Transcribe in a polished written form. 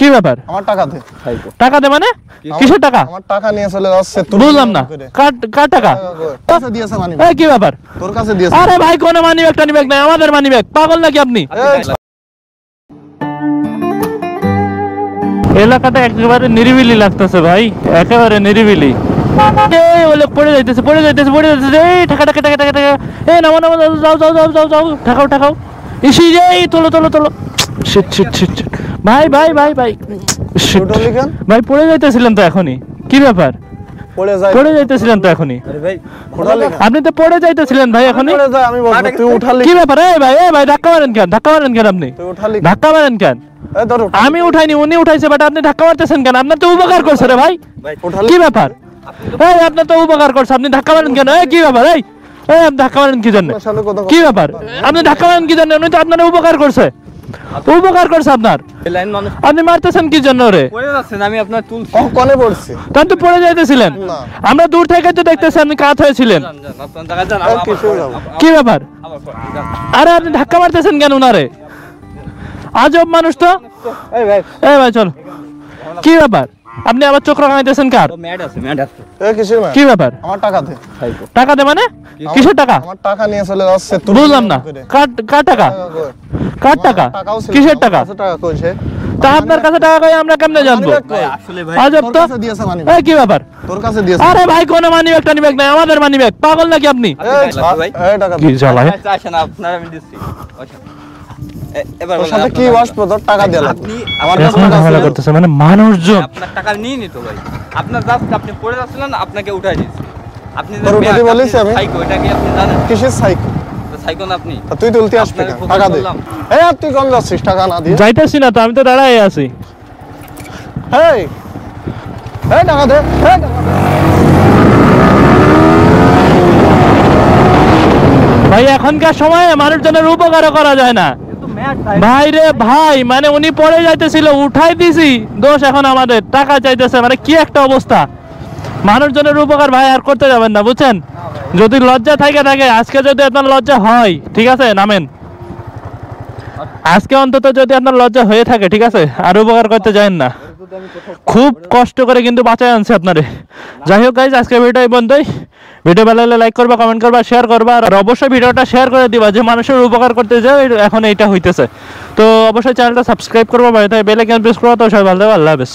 কি ব্যাপার? আমার টাকা দে। টাকা দে মানে কিসের টাকা? আমার টাকা নিয়ে চলে যাচ্ছে। বুঝলাম না, কার টাকা? কাছে দিয়েছে মানিব্যাগ। এই কি ব্যাপার? তোর কাছে দিয়েছে। আরে ভাই কোন মানিব্যাগটা নিবেগ না, আমাদের মানিব্যাগ। পাগল নাকি আপনি? এলাকাটা একেবারে নিরিবিলি লাগতেছে ভাই, একেবারে নিরিবিলি। এই ওলে পড়ে যাইতেছে। এই টাকা এই নামো যাও ঠাকাও ইসি রে, তোলো শিট ভাই ভাই পড়ে যাইতেছিলেন তো এখনই। কি ব্যাপার? পড়ে যাইতেছিলেন তো এখনই। আপনি তো পড়ে যাইতেছিলেন ভাই এখনই। কি ব্যাপার? এই ভাই ধাক্কা মারেন কেন আপনি? ধাক্কা মারেন কেন? আমি উঠাইনি, উনি উঠাইছে, বাট আপনি ধাক্কা মারতেছেন কেন? আপনার তো উপকার করছে রে ভাই। কি ব্যাপার? এই আপনার তো উপকার করছে, আপনি ধাক্কা মারেন কেন? এই কি ব্যাপার? এই আপনি ধাক্কা মারেন কি জন্য? কি ব্যাপার? আপনি ধাক্কা মারেন কি জন্য? উনি তো আপনার উপকার করছে আপনার। আপনি মারতেছেন কি জন্য রে? আমি আপনার কোনে পড়ছি, তখন তো পড়ে যাইতেছিলেন। আমরা দূর থেকে তো দেখতেছি আপনি কাত হয়েছিলেন। কি ব্যাপার? আরে আপনি ধাক্কা মারতেছেন কেন উনারে? আজব মানুষ তো। এই ভাই চল। কি ব্যাপার? আপনি আবার চোখ রাঙাইতেছেন কার? কি ব্যাপার? আমার টাকা দে। টাকা দে মানে কিসের টাকা? আমার টাকা নিয়ে চলে যাচ্ছে। বুঝলাম না, কার টাকা? কিসের টাকা? তা আপনার কাছে টাকা কই আমরা কেমনে জানবো? আজব তো। এই কি ব্যাপার? তোর কাছে দিয়েছে। আরে ভাই কোন মানিব্যাগটা নিবেগ না, আমাদের মানিব্যাগ। পাগল নাকি আপনি? কি জ্বালায়? আসেন আপনারা, আমি দিচ্ছি। এবার সাথে কি ওয়াসপদ টাকা দিলা? আপনি আমার কাছে টাকা করতেছে মানে মানুষজন আপনার টাকা নিয়ে নি তো ভাই। আপনার জাস্ট আপনি পড়ে যাচ্ছিলেন, আপনাকে উঠাই দিয়েছি। আপনি যে মেয়ে বলেছি আমি সাইকো, এটা কি আপনি জানেন? কিসের সাইকো? তো সাইকো না আপনি। তুই তুলতে আসবে টাকা দে। এই তুই কোন যাচ্ছিস টাকা না দিয়ে? যাইতেছি না তো, আমি তো দাঁড়ায় আছি। এই টাকা দে। ভাই এখনকার সময়ে মানুষজনের উপকার করা যায় না ভাই রে ভাই। মানে উনি পড়ে যাইতেছিল, উঠাই দিছি, দোষ এখন আমাদের। টাকা চাইতেছে, মানে কি একটা অবস্থা। মানুষজনের উপকার ভাই আর করতে যাবেন না, বুঝছেন? যদি লজ্জা থাকে আজকে যদি আপনার লজ্জা হয়, ঠিক আছে নামেন। আজকে অন্তত যদি আপনার লজ্জা হয়ে থাকে, ঠিক আছে, আর উপকার করতে যাবেন না। খুব কষ্ট করে কিন্তু বাঁচায় আনছে আপনারে। যাই হোক গাইজ, আজকে ভিডিও এই পর্যন্তই। ভিডিও ভালো লাগলে লাইক করবা, কমেন্ট করবা, শেয়ার করবা, আর অবশ্যই ভিডিওটা শেয়ার করে দিবা যে মানুষের উপকার করতে যায় এখন এইটা হইতেছে। তো অবশ্যই চ্যানেলটা সাবস্ক্রাইব করবা, বেল আইকন প্রেস করবা। তো সবাই ভালো থাকবে, আল্লাহ হাফেজ।